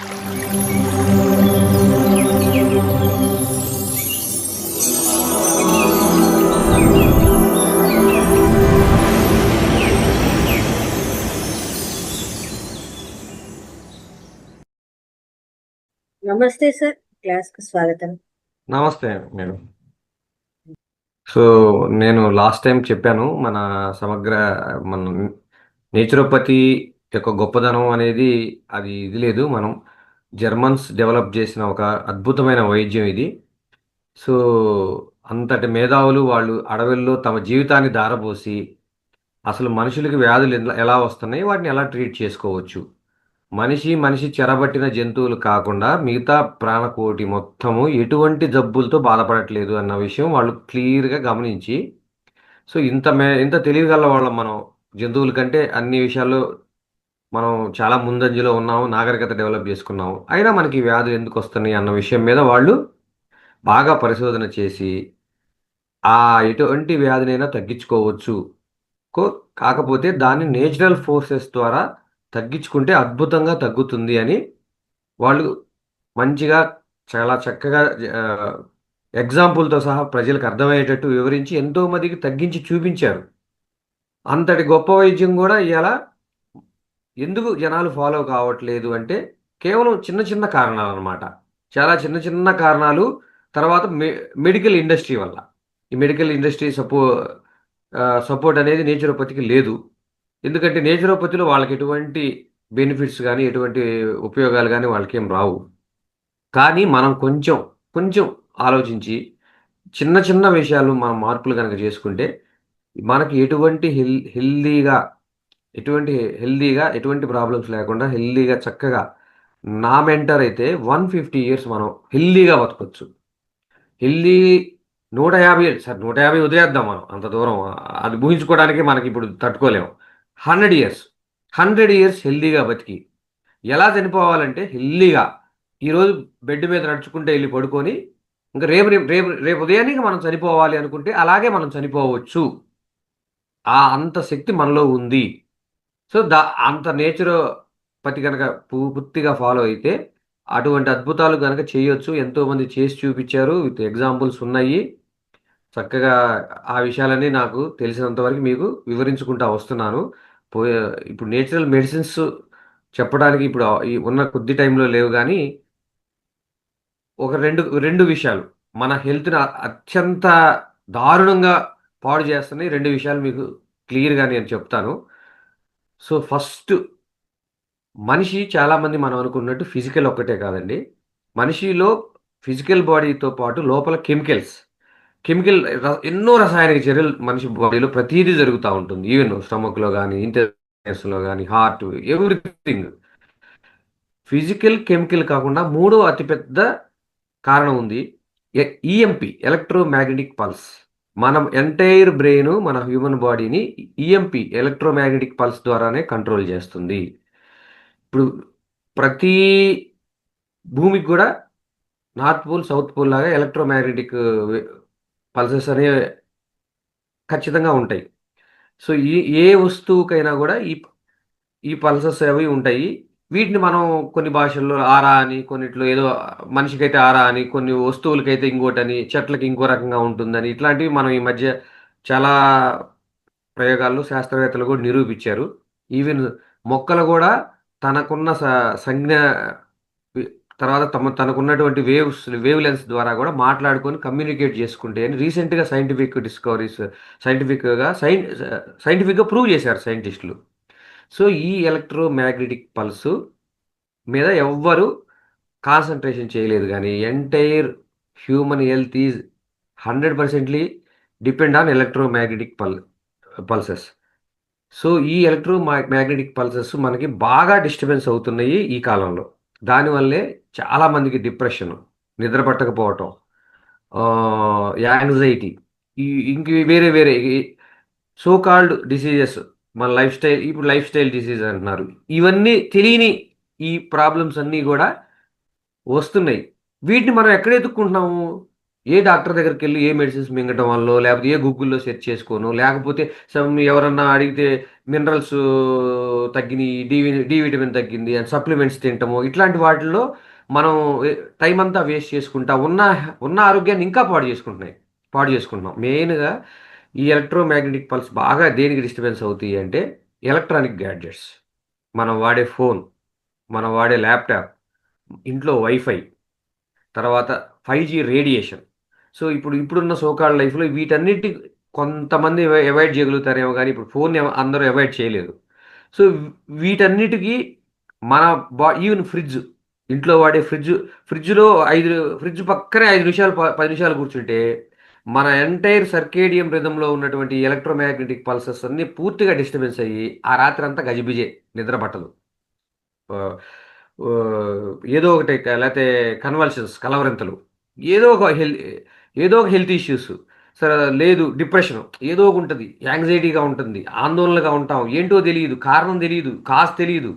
నమస్తే సార్, క్లాస్కు స్వాగతం. నమస్తే మేడం. సో నేను లాస్ట్ టైం చెప్పాను మన నేచురోపతి యొక్క గొప్పదనం అనేది ఇది లేదు. మనం జర్మన్స్ డెవలప్ చేసిన ఒక అద్భుతమైన వైద్యం ఇది. సో అంతటి మేధావులు వాళ్ళు అడవుల్లో తమ జీవితాన్ని ధారపోసి అసలు మనుషులకి వ్యాధులు ఎలా వస్తున్నాయి, వాటిని ఎలా ట్రీట్ చేసుకోవచ్చు, మనిషి చెరబట్టిన జంతువులు కాకుండా మిగతా ప్రాణకోటి మొత్తము ఎటువంటి జబ్బులతో బాధపడట్లేదు అన్న విషయం వాళ్ళు క్లియర్గా గమనించి, సో ఇంత తెలివిగల వాళ్ళం మనం. జంతువుల కంటే అన్ని విషయాల్లో మనం చాలా ముందంజలో ఉన్నాము, నాగరికత డెవలప్ చేసుకున్నాము. అయినా మనకి ఈ వ్యాధులు ఎందుకు వస్తున్నాయి అన్న విషయం మీద వాళ్ళు బాగా పరిశోధన చేసి ఆ ఎటువంటి వ్యాధినైనా తగ్గించుకోవచ్చు. కాకపోతే దాన్ని నేచురల్ ఫోర్సెస్ ద్వారా తగ్గించుకుంటే అద్భుతంగా తగ్గుతుంది అని వాళ్ళు మంచిగా చాలా చక్కగా ఎగ్జాంపుల్తో సహా ప్రజలకు అర్థమయ్యేటట్టు వివరించి ఎంతో మందికి తగ్గించి చూపించారు. అంతటి గొప్ప వైద్యం కూడా ఇలా ఎందుకు జనాలు ఫాలో కావట్లేదు అంటే కేవలం చిన్న చిన్న కారణాలు అన్నమాట. చాలా చిన్న చిన్న కారణాలు. తర్వాత మెడికల్ ఇండస్ట్రీ వల్ల, ఈ మెడికల్ ఇండస్ట్రీ సపోర్ట్ అనేది నేచురోపతికి లేదు. ఎందుకంటే నేచురోపతిలో వాళ్ళకి ఎటువంటి బెనిఫిట్స్ కానీ ఎటువంటి ఉపయోగాలు కానీ వాళ్ళకేం రావు. కానీ మనం కొంచెం కొంచెం ఆలోచించి చిన్న చిన్న విషయాలు మనం మార్పులు కనుక చేసుకుంటే మనకి ఎటువంటి ప్రాబ్లమ్స్ లేకుండా హెల్దీగా చక్కగా నా మెంటర్ అయితే 150 ఇయర్స్ మనం హెల్దీగా బతకొచ్చు. హెల్దీ 150 ఏళ్ళు సార్, 150 వదిలేద్దాం, మనం అంత దూరం అది ఊహించుకోవడానికి మనకి ఇప్పుడు తట్టుకోలేము. 100 ఇయర్స్, 100 ఇయర్స్ హెల్దీగా బతికి ఎలా చనిపోవాలంటే హెల్దీగా ఈరోజు బెడ్ మీద నడుచుకుంటే వెళ్ళి పడుకొని ఇంకా రేపు రేపు రేపు రేపు ఉదయానికి మనం చనిపోవాలి అనుకుంటే అలాగే మనం చనిపోవచ్చు. అంత శక్తి మనలో ఉంది. సో అంత నేచురోపతి కనుక పూర్తిగా ఫాలో అయితే అటువంటి అద్భుతాలు కనుక చేయొచ్చు. ఎంతోమంది చేసి చూపించారు, విత్ ఎగ్జాంపుల్స్ ఉన్నాయి. చక్కగా ఆ విషయాలన్నీ నాకు తెలిసినంత వరకు మీకు వివరించుకుంటా వస్తున్నాను. పోయే ఇప్పుడు నేచురల్ మెడిసిన్స్ చెప్పడానికి ఇప్పుడు ఈ ఉన్న కొద్ది టైంలో లేవు, కానీ ఒక రెండు రెండు విషయాలు మన హెల్త్ని అత్యంత దారుణంగా పాడు చేస్తున్నాయి. రెండు విషయాలు మీకు క్లియర్గా నేను చెప్తాను. సో ఫస్ట్, మనిషి చాలామంది మనం అనుకున్నట్టు ఫిజికల్ ఒక్కటే కాదండి. మనిషిలో ఫిజికల్ బాడీతో పాటు లోపల ఎన్నో రసాయనిక చర్యలు మనిషి బాడీలో ప్రతిదీ జరుగుతూ ఉంటుంది. ఈవెన్ స్టమక్లో కానీ, ఇంటెస్టైన్స్లో కానీ, హార్ట్, ఎవ్రీథింగ్. ఫిజికల్, కెమికల్ కాకుండా మూడో అతిపెద్ద కారణం ఉంది. EMP, electromagnetic pulse. మనం ఎంటైర్ బ్రెయిన్, మన హ్యూమన్ బాడీని ఈఎంపి, ఎలక్ట్రోమాగ్నెటిక్ పల్స్ ద్వారానే కంట్రోల్ చేస్తుంది. ఇప్పుడు ప్రతి భూమికి కూడా నార్త్ పోల్, సౌత్ పోల్ లాగా ఎలక్ట్రోమాగ్నెటిక్ పల్సెస్ అనేవి ఖచ్చితంగా ఉంటాయి. సో ఏ వస్తువుకైనా కూడా ఈ ఈ పల్సెస్ అవి ఉంటాయి. వీటిని మనం కొన్ని భాషల్లో ఆరా అని, కొన్నిట్లో ఏదో మనిషికైతే ఆరా అని, కొన్ని వస్తువులకైతే ఇంకోటని, చెట్లకి ఇంకో రకంగా ఉంటుందని, ఇట్లాంటివి మనం ఈ మధ్య చాలా ప్రయోగాల్లో శాస్త్రవేత్తలు కూడా నిరూపించారు. ఈవెన్ మొక్కలు కూడా తనకున్న సంజ్ఞ తర్వాత తనకున్నటువంటి వేవ్ లెన్స్ ద్వారా కూడా మాట్లాడుకొని కమ్యూనికేట్ చేసుకుంటే అని రీసెంట్గా సైంటిఫిక్గా ప్రూవ్ చేశారు సైంటిస్టులు. సో ఈ ఎలక్ట్రోమాగ్నెటిక్ పల్స్ మీద ఎవ్వరు కాన్సన్ట్రేషన్ చేయలేదు, కానీ entire human health is 100% depend on electromagnetic pulses. So ఈ ఎలక్ట్రోమాగ్నెటిక్ పల్సెస్ మనకి బాగా డిస్టర్బెన్స్ అవుతున్నాయి ఈ కాలంలో. దానివల్లే చాలామందికి డిప్రెషన్, నిద్ర పట్టకపోవటం, యాంగ్జైటీ, ఇంక వేరే వేరే సో కాల్డ్ డిసీజెస్, మన లైఫ్ స్టైల్ డిసీజ్ అంటున్నారు. ఇవన్నీ తెలియని ఈ ప్రాబ్లమ్స్ అన్నీ కూడా వస్తున్నాయి. వీటిని మనం ఎక్కడ ఎత్తుక్కుంటున్నాము? ఏ డాక్టర్ దగ్గరికి వెళ్ళి ఏ మెడిసిన్స్ మింగటం వల్ల, లేకపోతే ఏ గూగుల్లో సెర్చ్ చేసుకోను, లేకపోతే ఎవరన్నా అడిగితే మినరల్స్ తగ్గినాయి, డి విటమిన్ తగ్గింది అని సప్లిమెంట్స్ తింటము, ఇట్లాంటి వాటిల్లో మనం టైం అంతా వేస్ట్ చేసుకుంటా ఉన్న ఆరోగ్యాన్ని ఇంకా పాడు చేసుకుంటున్నాం. మెయిన్గా ఈ ఎలక్ట్రోమాగ్నెటిక్ పల్స్ బాగా దేనికి డిస్టర్బెన్స్ అవుతాయి అంటే ఎలక్ట్రానిక్ గ్యాడ్జెట్స్, మనం వాడే ఫోన్, మనం వాడే ల్యాప్టాప్, ఇంట్లో వైఫై, తర్వాత 5G రేడియేషన్. సో, ఇప్పుడున్న సోకాల్డ్ లైఫ్‌లో వీటన్నిటి కొంతమంది అవాయిడ్ చేయగలుగుతారేమో గానీ, ఇప్పుడు ఫోన్‌ని అందరూ అవాయిడ్ చేయలేరు. సో, వీటన్నిటికి మన ఈవెన్ ఇంట్లో వాడే ఫ్రిడ్జ్‌లో 5 ఫ్రిడ్జ్ పక్కనే 5 నిమిషాలు 10 నిమిషాలు కూర్చుంటే, మన ఎంటైర్ సర్కేడియం రిథమ్‌లో ఉన్నటువంటి ఎలక్ట్రోమాగ్నెటిక్ పల్సెస్ అన్నీ పూర్తిగా డిస్టర్బెన్స్ అయ్యి, ఆ రాత్రంతా గజిబిజే, నిద్ర పట్టదు. ఆహ్, ఏదో ఒకటి లేతే కన్వల్షన్స్, కలవరింతలు. ఏదో ఒక హెల్ ఏదో ఒక హెల్త్ ఇష్యూస్. లేదు డిప్రెషను. ఏదో ఒకటుంటది. యాంగ్జైటీగా ఉంటుంది. ఆందోళనగా ఉంటాం. ఏంటో తెలీదు. కారణం తెలీదు. కాజ్ తెలీదు.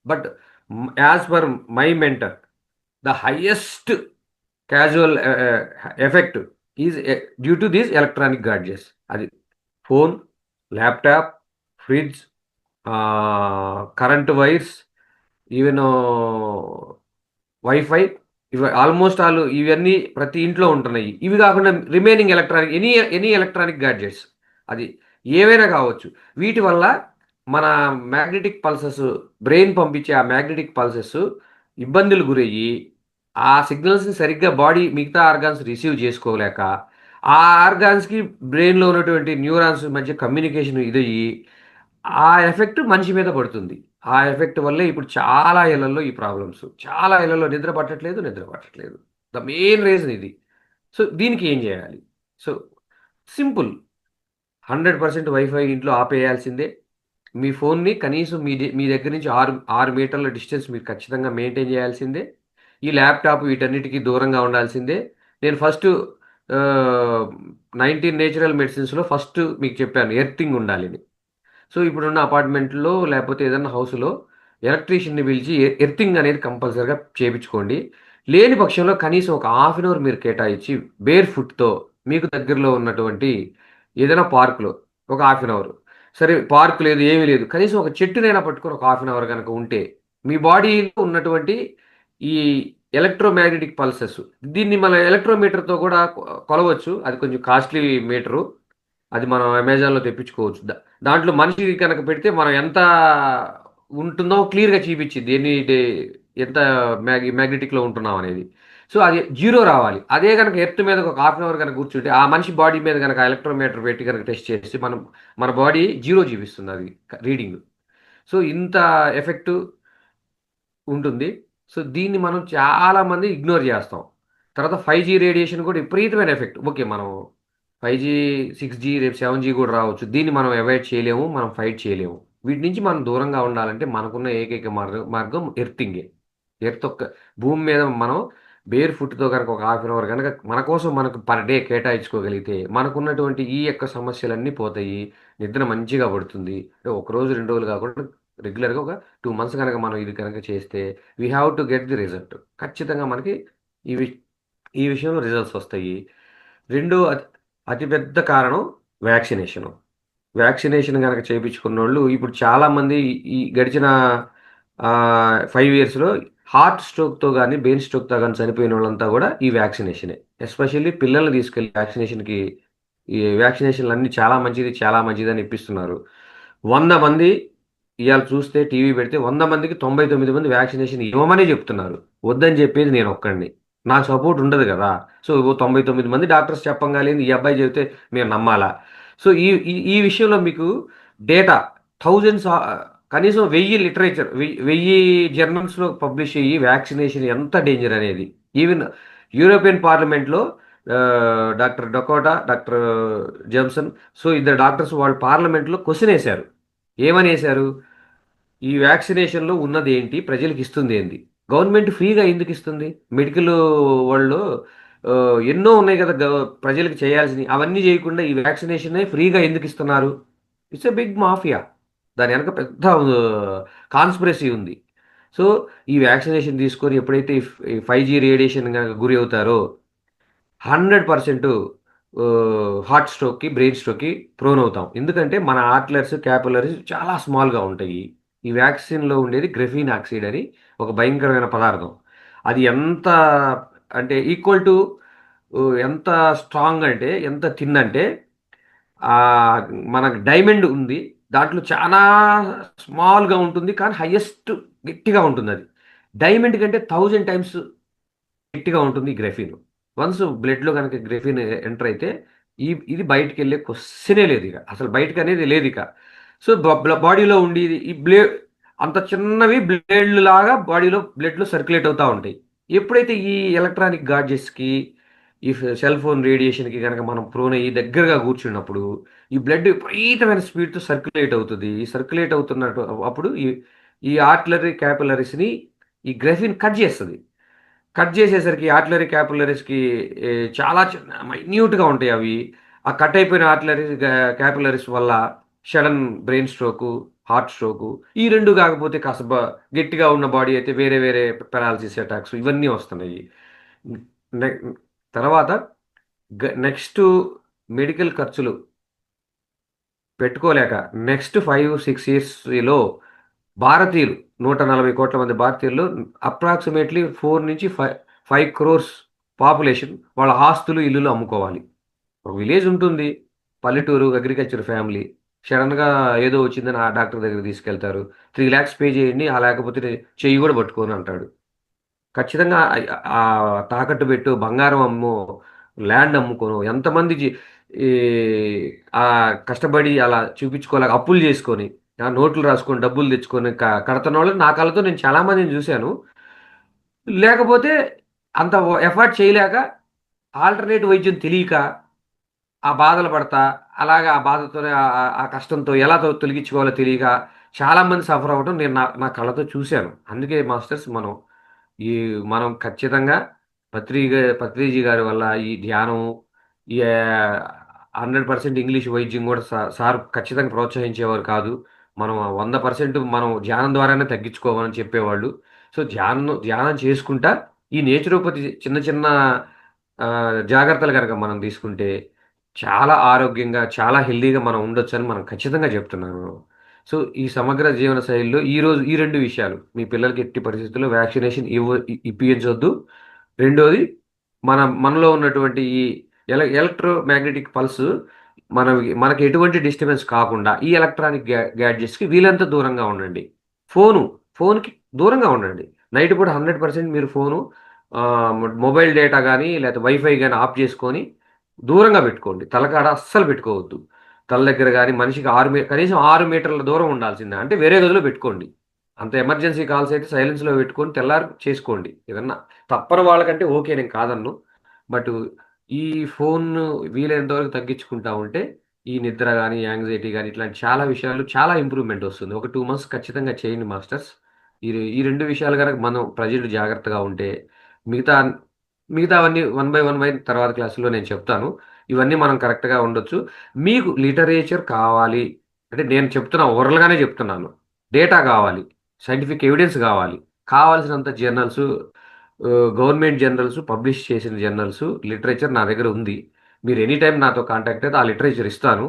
But as per my mentor, the highest casual effect is due to these electronic gadgets. అది phone, laptop, fridge, current wires, even wifi, ఇవి ఆల్మోస్ట్ ఆల్ ఇవన్నీ ప్రతి ఇంట్లో ఉంటున్నాయి. ఇవి గాకుండా రిమైనింగ్ ఎనీ ఎలక్ట్రానిక్ గాడ్జెట్స్, అది ఏవైనా కావచ్చు. వీటి వల్ల మన మ్యాగ్నెటిక్ పల్సెస్, బ్రెయిన్ పంపించే ఆ మ్యాగ్నెటిక్ పల్సెస్ ఇబ్బందులు గురయ్యి, ఆ సిగ్నల్స్‌ని సరిగ్గా బాడీ మిగతా ఆర్గాన్స్ రిసీవ్ చేసుకోలేక, ఆ ఆర్గాన్స్‌కి బ్రెయిన్‌లో ఉన్నటువంటి న్యూరాన్స్ మధ్య కమ్యూనికేషన్ ఇదయ్యి, ఆ ఎఫెక్ట్ మనిషి మీద పడుతుంది. ఆ ఎఫెక్ట్ వల్లే ఇప్పుడు చాలా ఇళ్లల్లో ఈ ప్రాబ్లమ్స్. చాలా ఇళ్లలో నిద్ర పట్టట్లేదు. ద మెయిన్ రీజన్ ఇది. సో, దీనికి ఏం జేయాలి? So, simple. 100% వైఫై ఇంట్లో ఆపేయాల్సిందే. మీ ఫోన్‌ని కనీసం మీ దగ్గర నుంచి 6 మీటర్ల డిస్టెన్స్ మీరు ఖచ్చితంగా మెయింటైన్ జేయాల్సిందే. ఈ ల్యాప్‌టాప్ వీటన్నిటికి దూరంగా ఉండాల్సిందే. నేను ఫస్టు 19 నేచురల్ మెడిసిన్స్‌లో ఫస్ట్ మీకు చెప్పాను ఎర్తింగ్ ఉండాలని. సో, ఇప్పుడున్న అపార్ట్‌మెంట్‌లో లేపోతే ఏదన్నా హౌస్‌లో ఎలక్ట్రీషియన్‌ని పిలిచి ఎర్తింగ్ అనేది కంపల్సరీగా చేపిచ్చుకోండి. లేని పక్షంలో కనీసం ఒక హాఫ్ అన్ అవర్ మీరు కేటాయించి బేర్ ఫుట్‌తో మీకు దగ్గరలో ఉన్నటువంటి ఏదైనా పార్క్‌లో ఒక హాఫ్ అన్ అవర్. సరే పార్క్ లేదు, ఏమీ లేదు. కనీసం ఒక చెట్టునైనా పట్టుకొని ఒక హాఫ్ అన్ అవర్ గనక ఉంటే, మీ బాడీలో ఉన్నటువంటి ఈ ఎలక్ట్రోమాగ్నెటిక్ పల్సెస్, దీన్ని మన ఎలక్ట్రోమీటర్‌తో గూడా కొలవచ్చు. అది కొంచెం కాస్ట్‌లీ మీటరు. అది మనం అమెజాన్‌లో తెప్పించుకోవచ్చు. దాంట్లో మనిషి కనుక పెడితే మనం ఎంత ఉంటుందో క్లియర్‌గా చూపిచ్చిద్ది. ఎంత మ్యాగ్నెటిక్‌లో ఉంటున్నాం అనేది. సో, అది 0 రావాలి. అదే గనక ఎర్త్ మీద ఒక హాఫ్ అన్ అవర్ గనక కూర్చుంటే, ఆ మనిషి బాడీ మీద గనక ఎలక్ట్రోమీటర్ పెట్టి గనక టెస్ట్ చేసి మన బాడీ 0 చూపిస్తుందది రీడింగ్. సో, ఇంత ఎఫెక్టు ఉంటుంది. సో, దీన్ని మనం చాలా మంది ఇగ్నోర్ జేస్తాం. తర్వాత 5G రేడియేషన్ కూడా విపరీతమైన ఎఫెక్ట్. ఓకే. మనం 5G, 6G, రేపు 7G కూడా రావచ్చు. దీన్ని మనం అవాయిడ్ చేయలేము. మనం ఫైట్ చేయలేము. వీటి నుంచి మనం దూరంగా ఉండాలంటే మనకున్న ఏకైక మార్గం ఎర్తింగే. ఎర్త్ ఒక్క భూమి మీద మనం బేర్ ఫుట్‌తో గనక ఒక హాఫ్ అన్ అవర్ గనక మన కోసం మనకు పర్ డే కేటాయించుకోగలిగితే, మనకున్నటువంటి ఈ యొక్క సమస్యలన్నీ పోతాయి. నిద్ర మంచిగా పడుతుంది. అంటే ఒకరోజు, 2 రోజులు కాకుండా రెగ్యులర్‌గా ఒక 2 మంత్స్ గనక మనం ఇది గనక చేస్తే we have to get the result. ఖచ్చితంగా మనకి ఈ వి ఈ విషయంలో రిజల్ట్స్ వస్తాయి. రెండో అతి పెద్ద కారణం వ్యాక్సినేషను. వ్యాక్సినేషన్ గనక చేపించుకున్నోళ్ళు ఇప్పుడు చాలామంది ఈ గడిచిన 5 ఇయర్స్‌లో హార్ట్ స్ట్రోక్‌తో గాని, బ్రెయిన్ స్ట్రోక్‌తో గాని చనిపోయినోళ్ళంతా గూడా ఈ వ్యాక్సినేషనే. ఎస్పెషల్లీ పిల్లల్ని తీసుకెళ్ళి ఈ వ్యాక్సినేషన్‌లన్నీ చాలా మంచిది, చాలా మంచిదని ఇప్పిస్తున్నారు. 100 మంది ఇయాల చూస్తే టీవీ పెడితే 100 మందికి 99 మంది వ్యాక్సినేషన్ ఇవ్వమనే చెప్తున్నారు. వద్దని చెప్పేది నేనొక్కడిని. నాకు సపోర్ట్ ఉండదు గదా! సో, 99 మంది డాక్టర్స్ చెప్పంగాలేంది ఈ అబ్బాయి చెబితే మేము నమ్మాలా? సో, ఈ ఈ ఈ విషయంలో మీకు డేటా థౌసండ్స్ కనీసం 1000 లిటరేచర్ 1000 జర్నల్స్‌లో పబ్లిష్ అయ్యి వ్యాక్సినేషన్ ఎంత డేంజర్ అనేది. ఈవెన్ యూరోపియన్ పార్లమెంట్‌లో doctor Dakota, doctor Jamieson, so, ఇద్దరు డాక్టర్స్ వాళ్ళు పార్లమెంట్‌లో క్వెషన్ ఏసారు. ఏమనేసారు? ఈ వ్యాక్సినేషన్‌లో ఉన్నదేంటి? ప్రజలకిస్తుందేంది? గవర్నమెంట్ ఫ్రీగా ఎందుకిస్తుంది? మెడికల్ వరల్డ్‌లో ఎన్నో ఉన్నాయి గదా! ప్రజలకి చేయాల్సినయి. అవన్నీ జేయకుండా ఈ వ్యాక్సినేషనే ఫ్రీగా ఎందుకిస్తున్నారు? It's a big mafia. దాని వెనక పెద్ద కాన్స్పిరసీ ఉంది. సో, ఈ వ్యాక్సినేషన్ తీసుకొని ఎప్పుడైతే ఈ 5G రేడియేషన్ గనక గురి అవుతారో 100% హార్ట్ స్ట్రోక్కి, బ్రెయిన్ స్ట్రోక్కి ప్రోన్ అవుతాం. ఎందుకంటే మన ఆర్టరీస్, క్యాపిలరీస్ చాలా స్మాల్‌గా ఉంటాయి. ఈ వ్యాక్సిన్‌లో ఉండేది గ్రెఫిన్ ఆక్సైడ్ అని ఒక భయంకరమైన పదార్థం. అది ఎంత అంటే ఈక్వల్ టు ఎంత స్ట్రాంగ్ అంటే, ఎంత థిన్ అంటే ఆహ్, మనకు డైమండ్ ఉంది. దాంట్లో చానా స్మాల్‌గా ఉంటుంది. కానీ హైయెస్ట్ గట్టిగా ఉంటుందది. డైమండ్ కంటే 1000 టైమ్స్ గట్టిగా ఉంటుంది ఈ గ్రెఫిన్. వన్స్ బ్లడ్‌లో గనక గ్రెఫిన్ ఎంటర్ అయితే ఇది బయటికెళ్ళే క్వెషనే లేదిక. అసలు బయటికనేది లేదిక. సో, బాడీలో ఉండేది ఈ అంత చిన్నవి బ్లేడ్‌లులాగా బాడీలో బ్లడ్‌లో సర్క్యులేట్ అవుతా ఉంటాయి. ఎప్పుడైతే ఈ ఎలక్ట్రానిక్ గాడ్జెట్స్‌కి, ఈ సెల్ ఫోన్ రేడియేషన్‌కి గనక మనం ప్రోన్ అయ్యి దగ్గరగా కూర్చున్నప్పుడు, ఈ బ్లడ్ విపరీతమైన స్పీడ్‌తో సర్క్యులేట్ అవుతది. ఈ సర్క్యులేట్ అవుతున్నట్టు అప్పుడు ఈ ఆర్టిలరీ క్యాపిలరీస్‌ని ఈ గ్రెఫిన్ కట్ చేస్తది. కట్ చేసేసరికి ఆర్టిలరీ క్యాపిలరీస్‌కి చాలా చిన్న మైన్యూట్‌గా ఉంటాయి అవి. ఆ కట్ అయిపోయిన ఆర్టిలరీ క్యాపిలరీస్ వల్ల sudden brain stroke, heart stroke ఈ 2 కాకపోతే కాస్త గట్టిగా ఉన్న బాడీ అయితే వేరే వేరే పారాలిసిస్ అటాక్స్ ఇవన్నీ వస్తున్నాయి. నె తర్వాత నెక్స్టు మెడికల్ ఖర్చులు పెట్టుకోలేక నెక్స్ట్ 5, 6 ఇయర్స్‌లో భారతీయులు 140,00,00,000 మంది భారతీయుల్లో అప్రాక్సిమేట్‌లీ 4-5 క్రోర్స్ పాపులేషన్ వాళ్ళ ఆస్తులు, ఇల్లులు అమ్ముకోవాలి. ఒక విలేజ్ ఉంటుంది. పల్లెటూరు అగ్రికల్చర్ ఫ్యామిలీ. సడెన్‌గా ఏదో వచ్చిందని ఆ డాక్టర్ దగ్గరికి తీసుకెళ్తారు. 3,00,000 పే చేయండి. లేకపోతే చెయ్యి గూడా పట్టుకోను అంటాడు. ఖచ్చితంగా తాకట్టు పెట్టో, బంగారం అమ్మో, ల్యాండ్ అమ్ముకోనో ఎంతమంది ఈ కష్టపడి అలా చూపించుకోలేక అప్పులు చేసుకొని, నోట్లు రాసుకొని, డబ్బులు తెచ్చుకొని కడతన్నోళ్ళు నా కళ్ళతో నేను చాలా మందిని చూసాను. లేకపోతే అంత ఎఫర్ట్ చేయలేక ఆల్టర్‌నేట్ వైద్యం తెలియక ఆ బాధలు పడతా, అలాగా ఆ బాధతోనే ఆ కష్టంతో ఎలా తొలగించుకోవాలో తెలియక చాలామంది సఫర్ అవ్వడం నేను నా నా కళ్ళతో చూసాను. అందుకే మాస్టర్స్ ఈ మనం ఖచ్చితంగా పత్రిజీ గారి వల్ల ఈ ధ్యానం, ఈ 100% ఇంగ్లీష్ వైద్యం గూడా సార్ ఖచ్చితంగా ప్రోత్సహించేవారు కాదు. మనం 100% మనం ధ్యానం ద్వారానే తగ్గించుకోవాలని చెప్పేవాళ్ళు. సో, ధ్యానం చేసుకుంటా ఈ నేచురోపతి చిన్న చిన్న జాగ్రత్తలు గనక మనం తీసుకుంటే చాలా ఆరోగ్యంగా, చాలా హెల్తీగా మనం ఉండొచ్చని మనం ఖచ్చితంగా జెప్తున్నాను. సో, ఈ సమగ్ర జీవన శైలిలో ఈ 2 విషయాలు మీ పిల్లలకి ఎట్టి పరిస్థితుల్లో వ్యాక్సినేషన్ ఇప్పియించొద్దు. రెండోది మనలో ఉన్నటువంటి ఈ ఎలక్ట్రో మ్యాగ్నెటిక్ పల్స్ మనకి ఎటువంటి డిస్టర్బెన్స్ కాకుండా ఈ ఎలక్ట్రానిక్ గ్యాడ్జెట్స్‌కి వీలంత దూరంగా ఉండండి. ఫోను, ఫోనుకి దూరంగా ఉండండి. నైట్ పూట 100% మీరు ఫోను మొబైల్ డేటా గాని, లేతే వైఫై గాని ఆఫ్ జేసుకొని దూరంగా పెట్టుకోండి. తలకాడ అస్సలు పెట్టుకోవద్దు. తల దగ్గర గాని మనిషికి కనీసం 6 మీటర్ల దూరం ఉండాల్సిందే. అంటే వేరే గదిలో పెట్టుకోండి. అంత ఎమర్జెన్సీ కాల్స్ అయితే సైలెన్స్‌లో పెట్టుకొని తెల్లారి చేసుకోండి. ఏదన్నా తప్పని వాళ్ళకంటే ఓకే నేను కాదనను. బట్ ఈ ఫోను వీలైనంత వరకు తగ్గించుకుంటా ఉంటే, ఈ నిద్ర గాని, యాంగ్జైటీ గాని ఇట్లాంటి చాలా విషయాలు చాలా ఇంప్రూవ్‌మెంట్ ఒస్తుంది. ఒక 2 మంత్స్ ఖచ్చితంగా చేయండి మాస్టర్స్. ఈ 2 విషయాలు గనక మనం ప్రజెంట్ జాగ్రత్తగా ఉంటే, మిగతా మిగతావన్నీ వన్ బై తర్వాత క్లాస్‌లో నేను చెప్తాను. ఇవన్నీ మనం కరెక్ట్‌గా ఉండొచ్చు. మీకు లిటరేచర్ కావాలి. అంటే నేను చెప్తున్నా ఓరల్‌గానే చెప్తున్నాను. డేటా గావాలి. సైంటిఫిక్ ఎవిడెన్స్ గావాలి. కావాల్సినంత జర్నల్సు గవర్నమెంట్ జర్నల్స్, పబ్లిష్ చేసిన జర్నల్స్, లిటరేచర్ నా దగ్గర ఉంది. మీరు ఎనీ టైమ్ నాతో కాంటాక్ట్ అయితే ఆ లిటరేచర్ ఇస్తాను.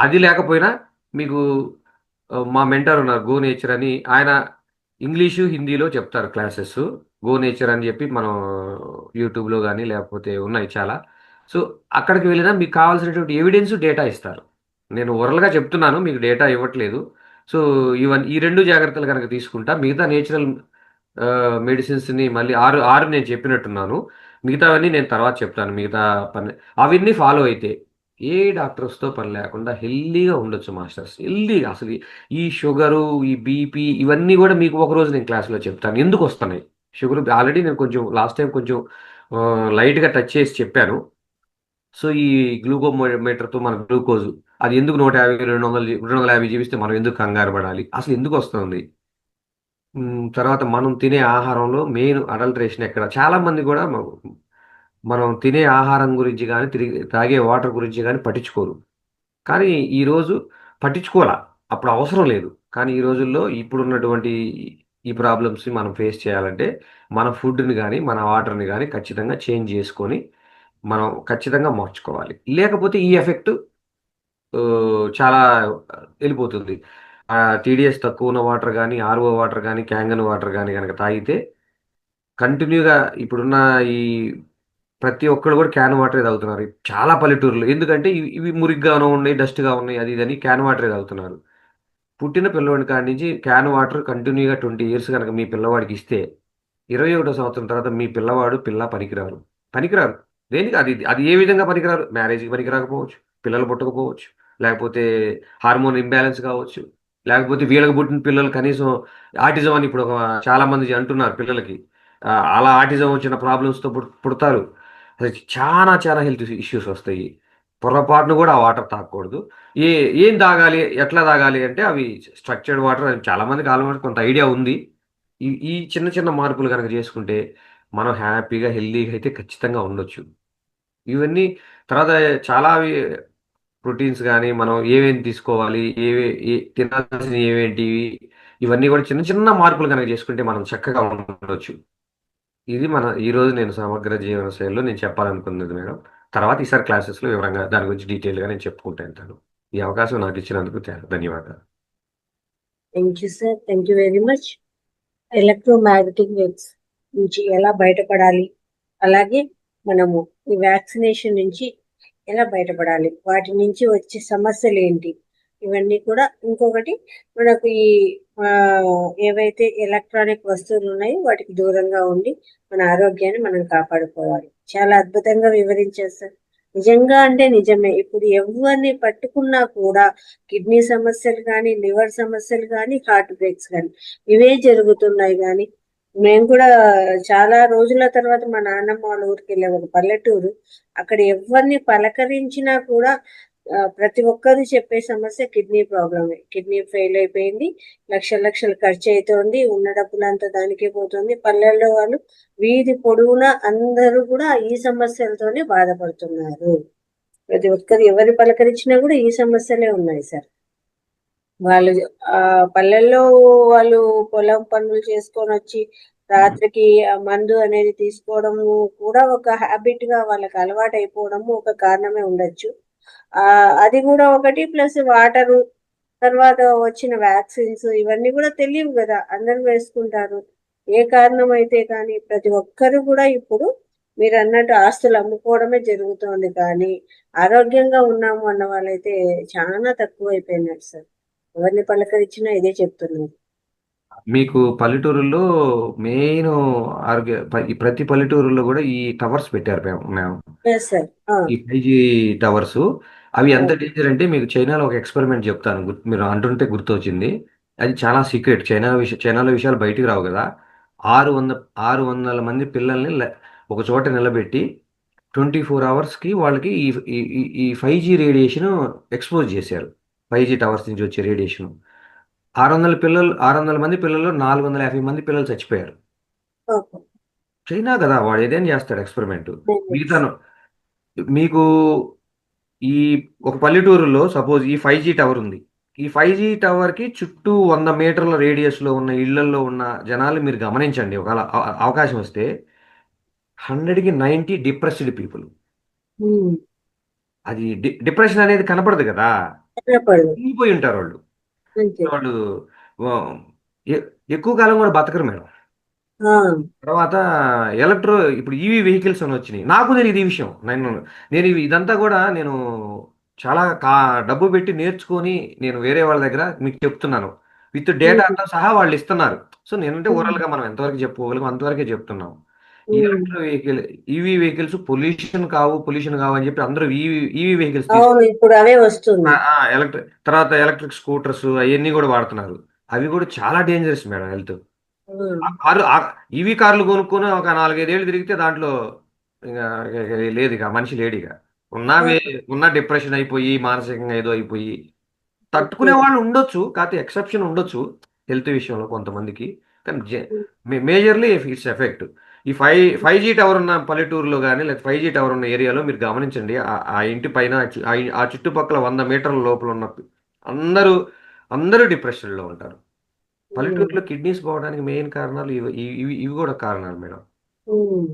అది లేకపోయినా మీకు మా మెంటర్ ఉన్నారు. గో నేచర్ అని ఆయన ఇంగ్లీషు, హిందీలో చెప్తారు క్లాసెసు. గో నేచర్ అని చెప్పి మనం యూట్యూబ్‌లో గాని లేకపోతే ఉన్నాయి చాలా. సో, అక్కడికి వెళ్ళినా మీకు కావాల్సినటువంటి ఎవిడెన్స్, డేటా ఇస్తారు. నేను ఓరల్‌గా చెప్తున్నాను. మీకు డేటా ఇవ్వట్లేదు. సో, ఈ 2 జాగ్రత్తలు గనక తీసుకుంటా మిగతా నేచురల్ మెడిసిన్స్‌ని మళ్ళీ 6 నేను చెప్పినట్టున్నాను. మిగతావన్నీ నేను తర్వాత చెప్తాను. మిగతా పని అవన్నీ ఫాలో అయితే ఏ డాక్టర్స్‌తో పని లేకుండా హెల్తీగా ఉండొచ్చు మాస్టర్స్. హెల్తీగా అసలు ఈ షుగరు, ఈ బీపీ ఇవన్నీ గూడా మీకు ఒకరోజు నేను క్లాస్‌లో చెప్తాను. ఎందుకొస్తున్నాయి? షుగర్ ఆల్రెడీ నేను కొంచెం లాస్ట్ టైమ్ కొంచెం లైట్‌గా టచ్ చేసి చెప్పాను. సో, ఈ మీటర్‌తో మన గ్లూకోజు అది ఎందుకు 150, 250 చూపిస్తే మనం ఎందుకు కంగారు పడాలి? అసలు ఎందుకొస్తుంది? తర్వాత మనం తినే ఆహారంలో మెయిన్ అడల్టరేషన్ ఎక్కడ? చాలామంది గూడా మనం తినే ఆహారం గురించి గాని, తాగే వాటర్ గురించి గాని పట్టించుకోరు. కానీ ఈరోజు పట్టించుకోలా. అప్పుడు అవసరం లేదు. కానీ ఈ రోజుల్లో ఇప్పుడున్నటువంటి ఈ ప్రాబ్లమ్స్‌ని మనం ఫేస్ చేయాలంటే, మన ఫుడ్‌ని గాని, మన వాటర్‌ని గాని ఖచ్చితంగా చేంజ్ జేసుకొని, మనం ఖచ్చితంగా మార్చుకోవాలి. లేకపోతే ఈ ఎఫెక్ట్ చాలా వెళ్ళిపోతుంది. టీడీఎస్ తక్కువ ఉన్న వాటర్ కానీ, ఆర్ఓ వాటర్ కానీ, క్యాంగన్ వాటర్ కానీ కనుక తాగితే కంటిన్యూగా ఇప్పుడున్న ఈ ప్రతి ఒక్కళ్ళు కూడా క్యాన్ వాటరే తాగుతున్నారు. చాలా పల్లెటూర్లు. ఎందుకంటే ఇవి మురికిగాను ఉన్నాయి, డస్ట్‌గా ఉన్నాయి, అది ఇది అని క్యాన్ వాటరే తాగుతున్నారు. పుట్టిన పిల్లోడి కాడి నుంచి క్యాన్ వాటర్ కంటిన్యూగా 20 ఇయర్స్ గనక మీ పిల్లవాడికి ఇస్తే 21వ సంవత్సరం తర్వాత మీ పిల్లవాడు, పిల్ల పనికిరారు. పనికిరారు. దేనికి అది అది ఏ విధంగా పనికిరారు? మ్యారేజ్‌కి పనికిరాకపోవచ్చు, పిల్లలు పుట్టకపోవచ్చు, లేకపోతే హార్మోన్ ఇంబాలెన్స్ కావచ్చు, లేకపోతే వీళ్ళకి పుట్టిన పిల్లలు కనీసం ఆటిజం అని ఇప్పుడు చాలా మంది అంటున్నారు పిల్లలకి. అలా ఆటిజం వచ్చిన ప్రాబ్లమ్స్‌తో పుడతారు. అది చాలా చాలా హెల్త్ ఇష్యూస్ వస్తాయి. పొరపాటున కూడా ఆ వాటర్ తాగకూడదు. ఏ ఏం తాగాలి? ఎట్లా తాగాలి అంటే అవి స్ట్రక్చర్డ్ వాటర్ అని చాలా మందికి ఆల్మోస్ట్ కొంత ఐడియా ఉంది. ఈ ఈ చిన్న చిన్న మార్పులు గనక చేసుకుంటే మనం హ్యాపీగా, హెల్తీగా అయితే ఖచ్చితంగా ఉండొచ్చు. ఇవన్నీ తర్వాత చాలా అవి ప్రోటీన్స్ గాని, మనం ఏమేమి తీసుకోవాలి, తినాల్సినవి ఏవేంటివి, ఇవన్నీ కూడా చిన్న చిన్న మార్పులు గనక చేసుకుంటే మనం చక్కగా ఉండొచ్చు. ఇది ఈరోజు నేను సమగ్ర జీవన శైలిలో నేను చెప్పాలనుకున్నది మేడం. తర్వాత ఈసారి క్లాసెస్‌లో వివరంగా దాని గురించి డీటెయిల్‌గా నేను చెప్పుకుంటూ ఎళ్తాను. ఈ అవకాశం నాకిచ్చినందుకు ధన్యవాదాలు. Thank you sir. Thank you very much. Electromagnetic waves నుంచి ఎలా బయటపడాలి, అలాగే మనము ఈ వ్యాక్సినేషన్ నుంచి ఎలా బయటపడాలి, వాటి నుంచి వచ్చే సమస్యలు ఏంటి, ఇవన్నీ కూడా ఇంకొకటి మనకు ఈ ఆ, ఏవైతే ఎలక్ట్రానిక్ వస్తువులు ఉన్నాయో వాటికి దూరంగా ఉండి మన ఆరోగ్యాన్ని మనం కాపాడుకోవాలి. చాలా అద్భుతంగా వివరించారు సార్. నిజంగా అంటే నిజమే. ఇప్పుడు ఎవరిని పట్టుకున్నా కూడా కిడ్నీ సమస్యలు కానీ, లివర్ సమస్యలు కానీ, హార్ట్ బ్రేక్స్ కానీ ఇవే జరుగుతున్నాయి. కానీ మేము కూడా చాలా రోజుల తర్వాత మా నాన్నమ్మ వాళ్ళ ఊరికి వెళ్ళే ఒక పల్లెటూరు. అక్కడ ఎవరిని పలకరించినా కూడా ప్రతి ఒక్కరు చెప్పే సమస్య కిడ్నీ ప్రాబ్లమే. కిడ్నీ ఫెయిల్ అయిపోయింది, లక్షల లక్షలు ఖర్చు అవుతోంది, ఉన్న డబ్బులంతా దానికే పోతుంది. పల్లెల్లో వాళ్ళు వీధి పొడవునా అందరూ కూడా ఈ సమస్యలతోనే బాధపడుతున్నారు. ప్రతి ఒక్కరు ఎవరు పలకరించినా కూడా ఈ సమస్యలే ఉన్నాయి సార్. వాళ్ళు పల్లెల్లో వాళ్ళు పొలం పనులు చేసుకొని వచ్చి రాత్రికి ఆ మందు అనేది తీసుకోవడము కూడా ఒక హ్యాబిట్ గా వాళ్ళకి అలవాటు అయిపోవడము ఒక కారణమే ఉండొచ్చు. అది కూడా ఒకటి, ప్లస్ వాటరు, తర్వాత వచ్చిన వ్యాక్సిన్స్ ఇవన్నీ కూడా తెలియవు కదా, అందరూ వేసుకుంటారు. ఏ కారణం అయితే కానీ ప్రతి ఒక్కరు కూడా ఇప్పుడు మీరు అన్నట్టు ఆస్తులు అమ్ముకోవడమే జరుగుతోంది. కానీ ఆరోగ్యంగా ఉన్నాము అన్న వాళ్ళైతే చాలా తక్కువ అయిపోయినారు సార్. ఎవరిని పలకరించినా ఇదే చెప్తున్నారు. మీకు పల్లెటూరుల్లో మెయిన్ ఈ ప్రతి పల్లెటూరులో కూడా ఈ టవర్స్ పెట్టారు మేము. Yes sir. ఈ 5G టవర్సు అవి ఎంత డేంజర్ అంటే మీకు చైనాలో ఒక ఎక్స్పెరిమెంట్ చెప్తాను. మీరు అంటుంటే గుర్తొచ్చింది. అది చాలా సీక్రెట్. చైనాలో విషయాలు బయటికి రావు కదా! 600 600 మంది పిల్లల్ని ఒక చోట నిలబెట్టి 24 అవర్స్‌కి వాళ్ళకి ఈ ఈ ఈ ఈ 5G రేడియేషన్ ఎక్స్‌పోజ్ చేశారు. 5G టవర్స్ నుంచి వచ్చే రేడియేషన్. 600 మంది పిల్లల్లో 450 మంది పిల్లలు చచ్చిపోయారు. ఓకే. చైనా కదా! వాడు ఏదైనా చేస్తాడు ఎక్స్పెరిమెంట్. మిగతాను మీకు ఈ ఒక పల్లెటూరులో సపోజ్ ఈ 5G టవర్ ఉంది. ఈ 5G టవర్‌కి చుట్టూ 100 మీటర్ల రేడియస్‌లో ఉన్న ఇళ్లల్లో ఉన్న జనాలు మీరు గమనించండి. ఒకవేళ అవకాశం వస్తే 100కి 90 డిప్రెస్డ్ పీపుల్. అది డిప్రెషన్ అనేది కనపడదు కదా! కనపడదు. కుంగిపోయి ఉంటారు వాళ్ళు. అంతే. వాళ్ళు ఆహ్, ఎ ఎక్కువ కాలం కూడా బతకరు మేడం. ఆ! తర్వాత ఇప్పుడు ఈవీ వెహికల్స్ అని వచ్చినాయి. నాకు తెలీదు ఈ విషయం. నేను ఇదంతా కూడా నేను చాలా డబ్బు పెట్టి నేర్చుకొని నేను వేరే వాళ్ళ దగ్గర మీకు చెప్తున్నాను. విత్ హ్మ్. డేటాతో సహా వాళ్ళు ఇస్తున్నారు. సో నేనంటే హ్మ్. ఓవరాల్‌గా మనం ఎంతవరకు చెప్పుకోగలం అంతవరకే చెప్తున్నాం. ఈ హ్మ్. Electric vehicle EV vehicles pollution కావు అని చెప్పి అందరూ ఈవీ వెహికల్స్ అవును. ఇప్పుడు అవే ఆ! వస్తున్నాయి. ఆ! తర్వాత ఎలక్ట్రిక్ స్కూటర్స్ అయన్నీ గూడా వాడుతున్నారు. అవి గూడా చాలా డేంజరస్ మేడం హెల్త్. హ్మ్. ఆ కారు ఈవీ కార్లు కొనుక్కొని ఒక 4, 5 ఏళ్ళు తిరిగితే దాంట్లో ఇంగ ఇగ లేదిక మనిషి లేడిక. ఆ! ఉన్నవే ఉన్న డిప్రెషన్ అయిపోయి, మానసికంగా ఏదో అయిపోయి, ఓకే. తట్టుకునే వాళ్ళు ఉండొచ్చు. కాతే ఎక్సెప్షన్ ఉండొచ్చు హెల్త్ విషయంలో కొంతమందికి. కానీ హ్మ్. Majorly its effect. ఈ 5G టవర్ ఉన్న పల్లెటూరులో గాని, లేకపోతే 5G టవర్ ఉన్న ఏరియాలో మీరు గమనించండి. ఆ ఇంటి పైన ఆ చుట్టుపక్కల 100 మీటర్ల లోపల ఉన్న అందరూ, అందరూ డిప్రెషన్‌లో ఉంటారు. హ్మ్. పల్లెటూరులో కిడ్నీస్ పోవడానికి మెయిన్ కారణాలు ఇవి గూడా కారణాలు మేడం. హ్మ్.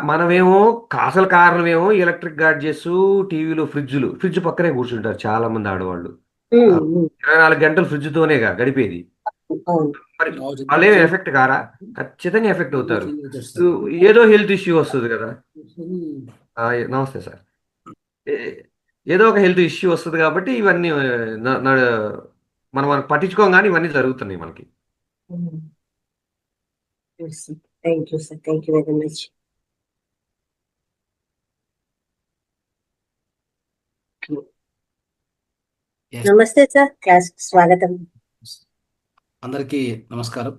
మనమేమో అసలు కారణమేమో ఎలక్ట్రిక్ గాడ్జెట్స్, టీవీలు, ఫ్రిడ్జ్ పక్కనే కూర్చుంటారు చాలా మంది ఆడవాళ్ళు. ఆ, ఉమ్, ఉమ్, 24 గంటలు ఫ్రిడ్జ్తోనేగా గడిపేది. అవును. మరి వాళ్ళేం ఎఫెక్ట్ కారా? ఖచ్చితంగా ఎఫెక్ట్ అవుతారు. ఏదో హెల్త్ ఇష్యూ వస్తుంది కదా. నమస్తే సార్. ఏ- ఏదో ఒక హెల్త్ ఇష్యూ వస్తుంది కాబట్టి ఇవన్నీ మనం మనం పట్టించుకోం కానీ ఇవన్నీ జరుగుతున్నాయి మనకి. Thank you sir, thank you very much. Yes నమస్తే సార్, క్లాస్ స్వాగతం. అందరికీ నమస్కారం.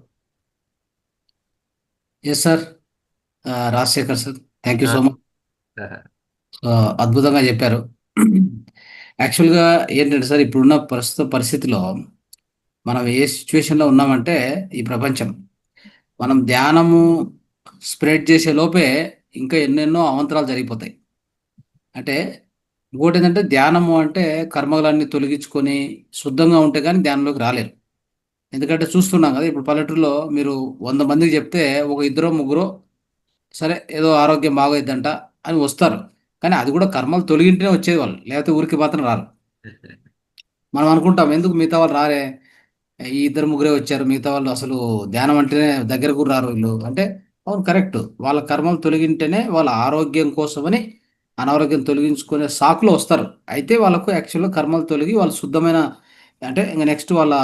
Yes sir, Rajasekhar sir, thank you ah, so much. ఆ, అద్భుతంగా చెప్పారు. యాక్చువల్గా ఏంటంటే సార్, ఇప్పుడున్న ప్రస్తుత పరిస్థితిలో మనం ఏ సిచ్యువేషన్లో ఉన్నామంటే, ఈ ప్రపంచం మనం ధ్యానము స్ప్రెడ్ చేసే లోపే ఇంకా ఎన్నెన్నో అవంతరాలు జరిగిపోతాయి. అంటే ఇంకోటి ఏంటంటే, ధ్యానము అంటే కర్మలన్నీ తొలగించుకొని శుద్ధంగా ఉంటే కానీ ధ్యానంలోకి రాలేరు. ఎందుకంటే చూస్తున్నాం కదా, ఇప్పుడు పల్లెటూరులో మీరు 100 మందికి చెప్తే ఒక ఇద్దరో ముగ్గురో సరే ఏదో ఆరోగ్యం బాగోయిద్దంట అని వస్తారు. కానీ అది కూడా కర్మలు తొలగింటేనే వచ్చేది వాళ్ళు, లేకపోతే ఊరికి మాత్రం రారు. మనం అనుకుంటాం ఎందుకు మిగతా వాళ్ళు రారే, ఈ ఇద్దరు ముగ్గురే వచ్చారు, మిగతా వాళ్ళు అసలు ధ్యానం అంటేనే దగ్గర కూడా రారు వీళ్ళు అంటే. అవును, కరెక్ట్. వాళ్ళ కర్మలు తొలగింటేనే వాళ్ళ ఆరోగ్యం కోసమని అనారోగ్యం తొలగించుకునే సాకులో వస్తారు. అయితే వాళ్ళకు యాక్చువల్గా కర్మలు తొలగి వాళ్ళు శుద్ధమైన, అంటే ఇంకా నెక్స్ట్ వాళ్ళ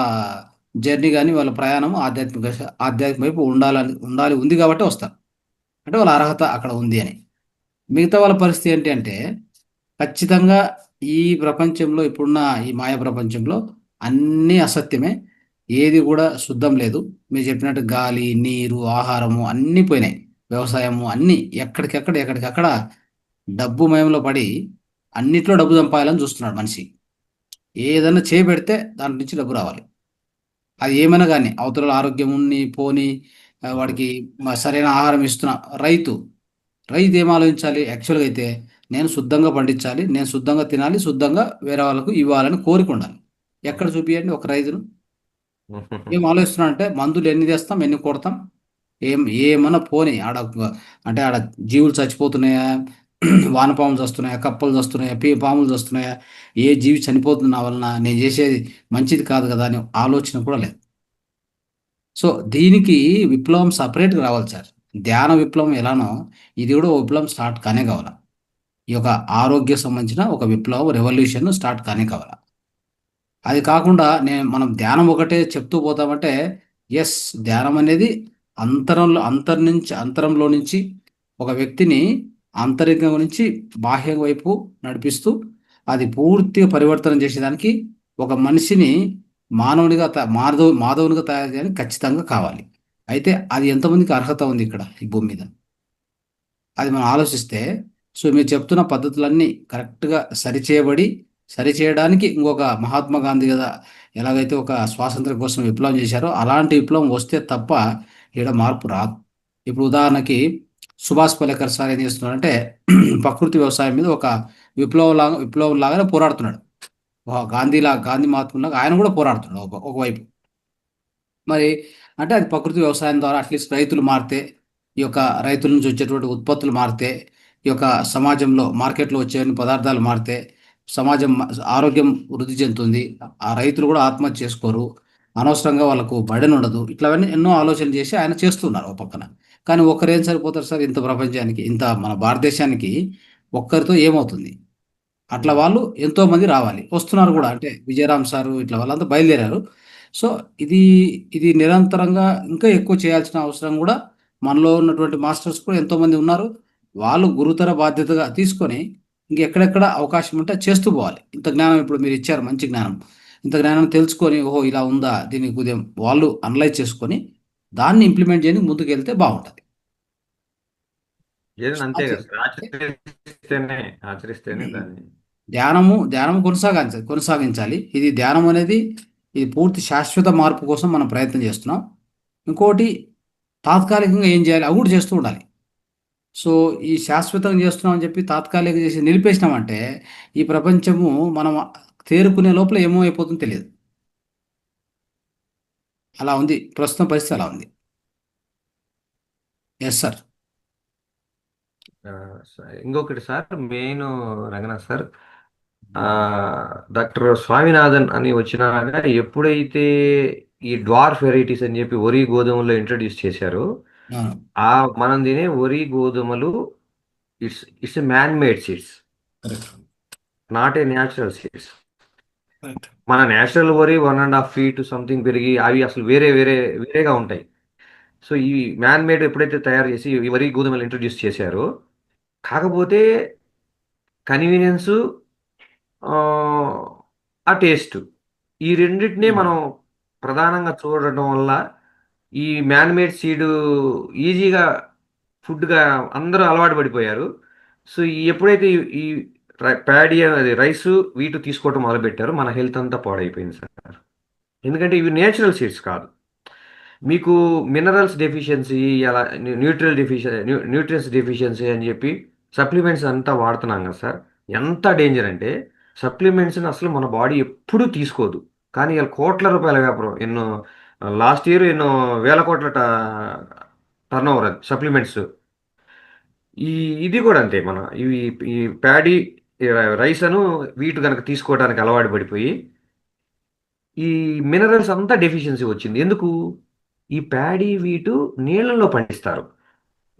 జర్నీ కానీ వాళ్ళ ప్రయాణం ఆధ్యాత్మిక వైపు ఉండాలి ఉంది కాబట్టి వస్తారు. అంటే వాళ్ళ అర్హత అక్కడ ఉంది అని. మిగతా వాళ్ళ పరిస్థితి ఏంటి అంటే, ఖచ్చితంగా ఈ ప్రపంచంలో ఇప్పుడున్న ఈ మాయ ప్రపంచంలో అన్నీ అసత్యమే, ఏది కూడా శుద్ధం లేదు. మీరు చెప్పినట్టు గాలి, నీరు, ఆహారము అన్నీ పోయినాయి, వ్యవసాయము అన్నీ ఎక్కడికక్కడ డబ్బు మయంలో పడి అన్నిట్లో డబ్బు సంపాదాలని చూస్తున్నాడు మనిషి. ఏదన్నా చేయబెడితే దాని నుంచి డబ్బు రావాలి. అది ఏమైనా కానీ అవతల ఆరోగ్యం ఉన్ని పోని, వాడికి సరైన ఆహారం ఇస్తున్నా. రైతు రైతు ఏం ఆలోచించాలి యాక్చువల్గా అయితే, నేను శుద్ధంగా పండించాలి, నేను శుద్ధంగా తినాలి, శుద్ధంగా వేరే వాళ్ళకు ఇవ్వాలని కోరిక ఉండాలి. ఎక్కడ చూపియండి ఒక రైతును. ఏం ఆలోచిస్తున్నాడు అంటే, మందులు ఎన్ని తెస్తాం, ఎన్ని కొడతాం, ఏమన్నా పోని ఆడ అంటే ఆడ జీవులు చచ్చిపోతున్నాయా, వానపాములు చస్తున్నాయా, కప్పలు చస్తున్నాయా, పాములు చస్తున్నాయా, ఏ జీవి చనిపోతుంది నా వలన, నేను చేసేది మంచిది కాదు కదా అని ఆలోచన కూడా లేదు. సో దీనికి విప్లవం సపరేట్గా రావాలి సార్. ధ్యాన విప్లవం ఎలానో ఇది కూడా ఓ విప్లవం స్టార్ట్ కానే కావాలా. ఈ యొక్క ఆరోగ్య సంబంధించిన ఒక విప్లవం రెవల్యూషన్ స్టార్ట్ కానే కావాలా. అది కాకుండా మనం ధ్యానం ఒకటే చెప్తూ పోతామంటే, ఎస్, ధ్యానం అనేది అంతరంలో నుంచి ఒక వ్యక్తిని ఆంతరికం నుంచి బాహ్య వైపు నడిపిస్తూ అది పూర్తిగా పరివర్తన చేసేదానికి ఒక మనిషిని మానవునిగా మాధవునిగా తయారు చేయడానికి ఖచ్చితంగా కావాలి. అయితే అది ఎంతమందికి అర్హత ఉంది ఇక్కడ ఈ భూమి మీద, అది మనం ఆలోచిస్తే. సో మీరు చెప్తున్న పద్ధతులన్నీ కరెక్ట్గా సరిచేయడానికి ఇంకొక మహాత్మా గాంధీ కదా ఎలాగైతే ఒక స్వాతంత్రం కోసం విప్లవం చేశారో, అలాంటి విప్లవం వస్తే తప్ప ఈడ మార్పు రాదు. ఇప్పుడు ఉదాహరణకి సుభాష్ పలేకర్ సార్ ఏం చేస్తున్నాడంటే, ప్రకృతి వ్యవసాయం మీద ఒక విప్లవం లాగానే పోరాడుతున్నాడు. గాంధీ మహాత్ములాగా ఆయన కూడా పోరాడుతున్నాడు ఒకవైపు. మరి అంటే అది ప్రకృతి వ్యవసాయం ద్వారా అట్లీస్ట్ రైతులు మారితే, ఈ యొక్క రైతుల నుంచి వచ్చేటువంటి ఉత్పత్తులు మారితే, ఈ యొక్క సమాజంలో మార్కెట్లో వచ్చే పదార్థాలు మారితే సమాజం ఆరోగ్యం వృద్ధి చెందుతుంది, ఆ రైతులు కూడా ఆత్మహత్య చేసుకోరు, అనవసరంగా వాళ్ళకు బర్డెన్ ఉండదు. ఇట్లావన్నీ ఎన్నో ఆలోచనలు చేసి ఆయన చేస్తున్నారు ఒక పక్కన. కానీ ఒక్కరేం సరిపోతారు సార్, ఇంత ప్రపంచానికి, ఇంత మన భారతదేశానికి ఒక్కరితో ఏమవుతుంది? అట్లా వాళ్ళు ఎంతో మంది రావాలి, వస్తున్నారు కూడా. అంటే విజయరామ్ సారు ఇట్లా వాళ్ళంతా బయలుదేరారు. సో ఇది ఇది నిరంతరంగా ఇంకా ఎక్కువ చేయాల్సిన అవసరం కూడా మనలో ఉన్నటువంటి మాస్టర్స్ కూడా ఎంతో మంది ఉన్నారు. వాళ్ళు గురుతర బాధ్యతగా తీసుకొని ఇంకెక్కడెక్కడ అవకాశం ఉంటే చేస్తూ పోవాలి. ఇంత జ్ఞానం ఇప్పుడు మీరు ఇచ్చారు, మంచి జ్ఞానం. ఇంత జ్ఞానం తెలుసుకొని, ఓహో ఇలా ఉందా, దీనికి ఉదయం వాళ్ళు అనలైజ్ చేసుకొని దాన్ని ఇంప్లిమెంట్ చేయడానికి ముందుకు వెళ్తే బాగుంటుంది. ఏదైనా అంతే కదా సార్. ఆచరిస్తేనే దాన్ని. ధ్యానము కొనసాగించాలి. ఇది ధ్యానం అనేది ఇది పూర్తి శాశ్వత మార్పు కోసం మనం ప్రయత్నం చేస్తున్నాం. ఇంకోటి తాత్కాలికంగా ఏం చేయాలి అవి కూడా చేస్తూ ఉండాలి. సో ఈ శాశ్వతంగా చేస్తున్నాం అని చెప్పి తాత్కాలికంగా చేసి నిలిపేసినామంటే ఈ ప్రపంచము మనం తేరుకునే లోపల ఏమో అయిపోతుందో తెలియదు. అలా ఉంది ప్రస్తుతం పరిస్థితి, అలా ఉంది. Yes sir. ఆ, ఇంకొకటి సార్, మెయిన్ రంగనాథ్ సార్, ఆ, డాక్టర్ స్వామినాథన్ అని వచ్చినాక ఎప్పుడైతే ఈ డ్వార్ఫ్ వెరైటీస్ అని చెప్పి వరి గోధుమల్లో ఇంట్రడ్యూస్ చేశారో, అవును. ఆ మనం తినే వరి గోధుమలు it's man made seeds, correct. Not a natural seeds. Correct. మన నేచురల్ వరి 1.5 feet సంథింగ్ పెరిగి అవి అసలు వేరేగా ఉంటాయి. సో ఈ మ్యాన్ మేడ్ ఎప్పుడైతే తయారు చేసి ఈ వరి గోధుమలు ఇంట్రడ్యూస్ చేశారో, కాకపోతే కన్వీనియన్స్, ఆ టేస్ట్, ఈ రెండింటినీ మనం ప్రధానంగా చూడటం వల్ల ఈ మ్యాన్ మేడ్ సీడ్ ఈజీగా ఫుడ్గా అందరూ అలవాటు పడిపోయారు. సో ఎప్పుడైతే ఈ ప్యాడీ అది రైస్ వీటి తీసుకోవటం మొదలుపెట్టారో మన హెల్త్ అంతా పాడైపోయింది సార్. ఎందుకంటే ఇవి నేచురల్ సీడ్స్ కాదు. మీకు మినరల్స్ డెఫిషియన్సీ, అలా న్యూట్రియన్స్ డెఫిషియన్సీ అని చెప్పి సప్లిమెంట్స్ అంతా వాడుతున్నాం కదా సార్. ఎంత డేంజర్ అంటే సప్లిమెంట్స్ని అసలు మన బాడీ ఎప్పుడూ తీసుకోదు, కానీ ఇలా కోట్ల రూపాయల వ్యాపారం. లాస్ట్ ఇయర్ ఎన్నో వేల కోట్ల టర్న్ ఓవర్ అది సప్లిమెంట్స్. ఈ ఇది కూడా అంతే. ఇవి ఈ ప్యాడీ రైస్ అను వీటి కనుక తీసుకోవడానికి అలవాటు పడిపోయి ఈ మినరల్స్ అంతా డెఫిషియన్సీ వచ్చింది. ఎందుకు? ఈ ప్యాడీ వీటు నీళ్ళల్లో పండిస్తారు.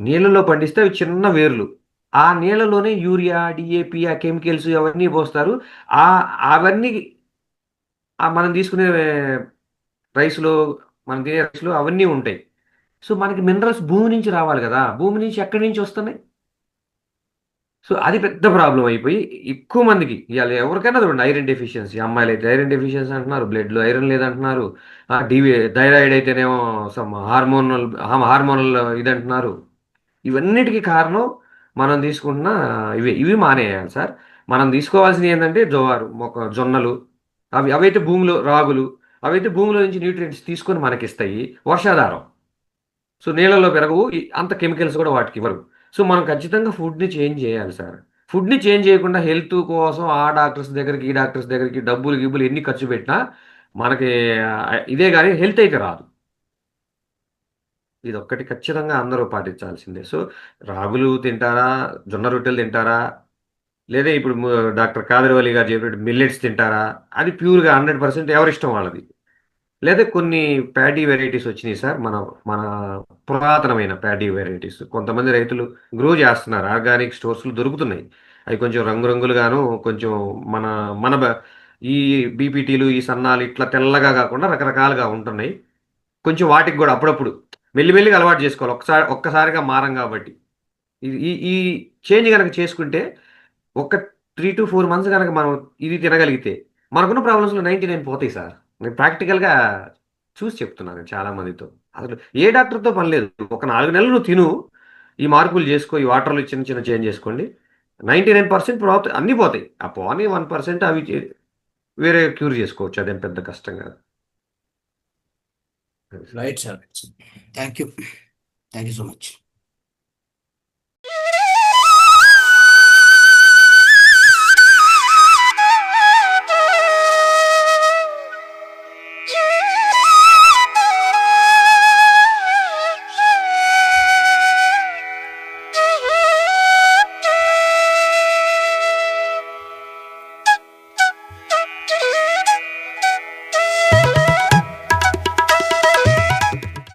నీళ్ళల్లో పండిస్తే అవి చిన్న వేర్లు. ఆ నీళ్ళలోనే యూరియా, డిఏపి, ఆ కెమికల్స్ అవన్నీ పోస్తారు. అవన్నీ మనం తీసుకునే రైస్లో, మనం తినే రైస్లో అవన్నీ ఉంటాయి. సో మనకి మినరల్స్ భూమి నుంచి రావాలి కదా, భూమి నుంచి ఎక్కడి నుంచి వస్తున్నాయి? సో అది పెద్ద ప్రాబ్లం అయిపోయి ఎక్కువ మందికి ఇవాళ ఎవరికైనా చూడండి ఐరన్ డెఫిషియన్సీ. అమ్మాయిలు అయితే ఐరన్ డెఫిషియన్సీ అంటున్నారు, బ్లడ్లో ఐరన్ లేదంటున్నారు. థైరాయిడ్ అయితేనేమో సమ్ హార్మోనల్ ఇది అంటున్నారు. ఇవన్నిటికీ కారణం మనం తీసుకుంటున్న ఇవి మానేయాలి సార్. మనం తీసుకోవాల్సింది ఏంటంటే జొన్నలు, అవైతే భూమిలో రాగులు, అవైతే భూమిలో నుంచి న్యూట్రియంట్స్ తీసుకొని మనకిస్తాయి. వర్షాధారం, సో నీళ్ళలో పెరగవు, అంత కెమికల్స్ కూడా వాటికి ఇవ్వరు. సో మనం ఖచ్చితంగా ఫుడ్ని చేంజ్ చేయాలి సార్. ఫుడ్ని చేంజ్ చేయకుండా హెల్త్ కోసం ఆ డాక్టర్స్ దగ్గరికి ఈ డాక్టర్స్ దగ్గరికి డబ్బులు ఎన్ని ఖర్చు పెట్టినా మనకి ఇదే కానీ హెల్త్ అయితే రాదు. ఇది ఒక్కటి ఖచ్చితంగా అందరూ పాటించాల్సిందే. సో రాగులు తింటారా, జొన్న రొట్టెలు తింటారా, లేదా ఇప్పుడు డాక్టర్ కాదర్వల్లి గారు చెప్పినట్టు మిల్లెట్స్ తింటారా, అది ప్యూర్గా 100% ఎవరిష్టం వాళ్ళది. లేదా కొన్ని ప్యాడీ వెరైటీస్ వచ్చినాయి సార్, మన మన పురాతనమైన ప్యాడీ వెరైటీస్ కొంతమంది రైతులు గ్రో చేస్తున్నారు. ఆర్గానిక్ స్టోర్స్లో దొరుకుతున్నాయి. అవి కొంచెం రంగురంగులుగాను, కొంచెం మన మన ఈ బీపీటీలు, ఈ సన్నాలు ఇట్లా తెల్లగా కాకుండా రకరకాలుగా ఉంటున్నాయి. కొంచెం వాటికి కూడా అప్పుడప్పుడు మెల్లిమెల్లిగా అలవాటు చేసుకోవాలి, ఒక్కసారిగా మారం కాబట్టి. ఈ ఈ చేంజ్ కనుక చేసుకుంటే ఒక 3 to 4 months కనుక మనం ఇది తినగలిగితే మనకున్న ప్రాబ్లమ్స్లో 99 పోతాయి సార్. నేను ప్రాక్టికల్గా చూసి చెప్తున్నాను చాలా మందితో. అసలు ఏ డాక్టర్తో పని లేదు. ఒక 4 నెలలు నువ్వు తిను, ఈ మార్పులు చేసుకో, ఈ వాటర్లో చిన్న చిన్న చేంజ్ చేసుకోండి, 99% అన్నీ పోతాయి. ఆ పోనీ 1% అవి వేరే క్యూర్ చేసుకోవచ్చు, అదేం పెద్ద కష్టం కాదు. Right sir. Thank you so much.